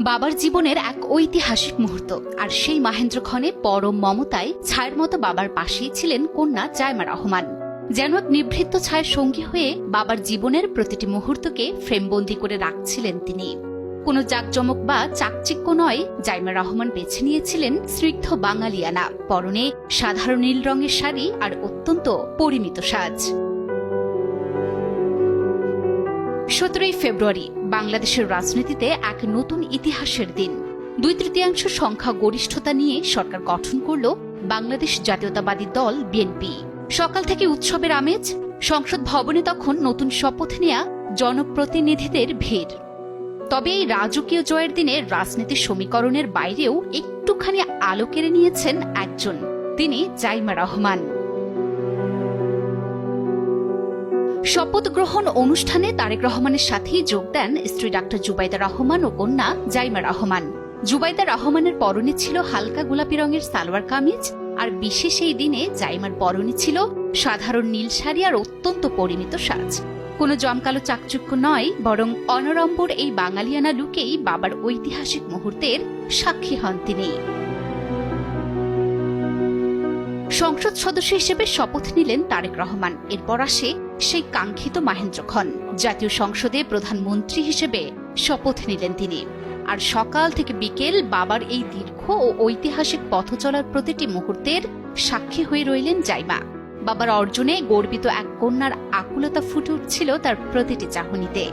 বাবার জীবনের এক ঐতিহাসিক মুহূর্ত, আর সেই মাহেন্দ্রক্ষণে পরম মমতায় ছায়ের মতো বাবার পাশেই ছিলেন কন্যা জাইমা রহমান। যেন এক নিভৃত ছায়ের সঙ্গী হয়ে বাবার জীবনের প্রতিটি মুহূর্তকে ফ্রেমবন্দি করে রাখছিলেন তিনি। কোনো জাঁকজমক বা চাকচিক্য নয়, জাইমা রহমান বেছে নিয়েছিলেন স্নিগ্ধ বাঙালিয়ানা, পরনে সাধারণ নীল রঙের শাড়ি আর অত্যন্ত পরিমিত সাজ। 17 ফেব্রুয়ারি বাংলাদেশের রাজনীতিতে এক নতুন ইতিহাসের দিন। 2/3 সংখ্যা গরিষ্ঠতা নিয়ে সরকার গঠন করল বাংলাদেশ জাতীয়তাবাদী দল বিএনপি। সকাল থেকে উৎসবের আমেজ। সংসদ ভবনে তখন নতুন শপথ নেয়া জনপ্রতিনিধিদের ভিড়। তবে এই রাজকীয় জয়ের দিনে রাজনীতির সমীকরণের বাইরেও একটুখানি আলো কেড়ে নিয়েছেন একজন, তিনি জাইমা রহমান। শপথ গ্রহণ অনুষ্ঠানে তারেক রহমানের সাথেই যোগ দেন স্ত্রী ডাক্তার জুবাইদা রহমান ও কন্যা জাইমা রহমান। জুবাইদা রহমানের পরনে ছিল হালকা গোলাপি রঙের সালোয়ার কামিজ, আর বিশেষ এই দিনে জাইমার পরনে ছিল সাধারণ নীল শাড়ি আর অত্যন্ত পরিমিত সাজ। কোনো জমকালো চাকচুক্য নয়, বরং অনড়ম্বর এই বাঙালিয়ানা লুকেই বাবার ঐতিহাসিক মুহূর্তের সাক্ষী হন তিনি। সংসদ সদস্য হিসেবে শপথ নিলেন তারেক রহমান। এরপর আসে সেই কাঙ্ক্ষিত মাহেন্দ্রক্ষণ। জাতীয় সংসদে প্রধানমন্ত্রী হিসেবে শপথ নিলেন তিনি। আর সকাল থেকে বিকেল বাবার এই দীর্ঘ ও ঐতিহাসিক পথ চলার প্রতিটি মুহূর্তের সাক্ষী হয়ে রইলেন জাইমা। বাবার অর্জনে গর্বিত এক কন্যার আকুলতা ফুটে উঠছিল তার প্রতিটি চাহনিতে।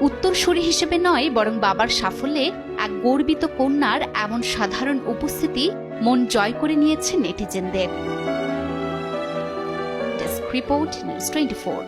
উত্তরসূরি হিসেবে নয়, বরং বাবার সাফল্যে এক গর্বিত কন্যার এমন সাধারণ উপস্থিতি মন জয় করে নিয়েছে নেটিজেনদের। Desk report, news 24।